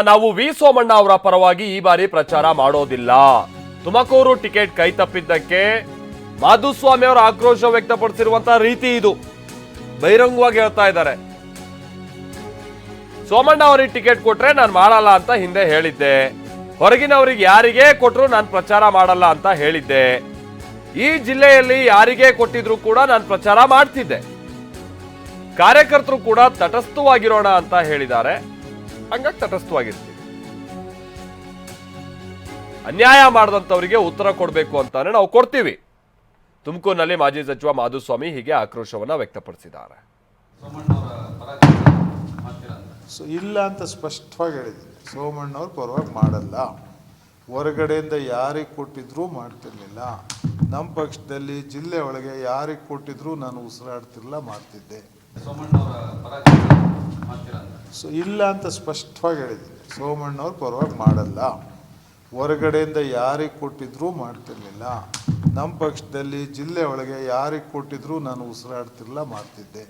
ನಾವು ವಿ ಸೋಮಣ್ಣ ಅವರ ಪರವಾಗಿ ಈ ಬಾರಿ ಪ್ರಚಾರ ಮಾಡೋದಿಲ್ಲ. ತುಮಕೂರು ಟಿಕೆಟ್ ಕೈ ತಪ್ಪಿದ್ದಕ್ಕೆ ಮಾಧುಸ್ವಾಮಿ ಅವರ ಆಕ್ರೋಶ ವ್ಯಕ್ತಪಡಿಸಿರುವಂತಹ ರೀತಿ ಇದು. ಬಹಿರಂಗವಾಗಿ ಹೇಳ್ತಾ ಇದ್ದಾರೆ, ಸೋಮಣ್ಣ ಅವರಿಗೆ ಟಿಕೆಟ್ ಕೊಟ್ರೆ ನಾನು ಮಾಡಲ್ಲ ಅಂತ ಹಿಂದೆ ಹೇಳಿದ್ದೆ, ಹೊರಗಿನವರಿಗೆ ಯಾರಿಗೆ ಕೊಟ್ರು ನಾನು ಪ್ರಚಾರ ಮಾಡಲ್ಲ ಅಂತ ಹೇಳಿದ್ದೆ, ಈ ಜಿಲ್ಲೆಯಲ್ಲಿ ಯಾರಿಗೆ ಕೊಟ್ಟಿದ್ರು ಕೂಡ ನಾನು ಪ್ರಚಾರ ಮಾಡ್ತಿದ್ದೆ, ಕಾರ್ಯಕರ್ತರು ಕೂಡ ತಟಸ್ಥವಾಗಿರೋಣ ಅಂತ ಹೇಳಿದ್ದಾರೆ. ಹಂಗಾಗಿ ತಟಸ್ಥವಾಗಿರ್ತೀವಿ. ಅನ್ಯಾಯ ಮಾಡಿದಂಥವರಿಗೆ ಉತ್ತರ ಕೊಡಬೇಕು ಅಂತಾನೆ ನಾವು ಕೊಡ್ತೀವಿ. ತುಮಕೂರಿನಲ್ಲಿ ಮಾಜಿ ಸಚಿವ ಮಾಧುಸ್ವಾಮಿ ಹೀಗೆ ಆಕ್ರೋಶವನ್ನ ವ್ಯಕ್ತಪಡಿಸಿದ್ದಾರೆ. ಇಲ್ಲ ಅಂತ ಸ್ಪಷ್ಟವಾಗಿ ಹೇಳಿದ್ದೀನಿ. ಸೋಮಣ್ಣವ್ರ ಪರವಾಗಿ ಮಾಡಲ್ಲ, ಹೊರಗಡೆಯಿಂದ ಯಾರಿಗೆ ಕೊಟ್ಟಿದ್ರು ಮಾಡ್ತಿರ್ಲಿಲ್ಲ, ನಮ್ಮ ಪಕ್ಷದಲ್ಲಿ ಜಿಲ್ಲೆ ಒಳಗೆ ಯಾರಿಗೆ ಕೊಟ್ಟಿದ್ರು ನಾನು ಉಸಿರಾಡ್ತಿರ್ಲಿಲ್ಲ, ಮಾಡ್ತಿದ್ದೆ. ಇಲ್ಲ ಅಂತ ಸ್ಪಷ್ಟವಾಗಿ ಹೇಳಿದ್ದೀನಿ. ಸೋಮಣ್ಣವ್ರ ಪರವಾಗಿ ಮಾಡಲ್ಲ, ಹೊರಗಡೆಯಿಂದ ಯಾರಿಗೆ ಕೊಟ್ಟಿದ್ರು ಮಾಡ್ತಿರ್ಲಿಲ್ಲ, ನಮ್ಮ ಪಕ್ಷದಲ್ಲಿ ಜಿಲ್ಲೆ ಒಳಗೆ ಯಾರಿಗೆ ಕೊಟ್ಟಿದ್ರು ನಾನು ಉಸಿರಾಡ್ತಿರ್ಲಿಲ್ಲ, ಮಾಡ್ತಿದ್ದೆ.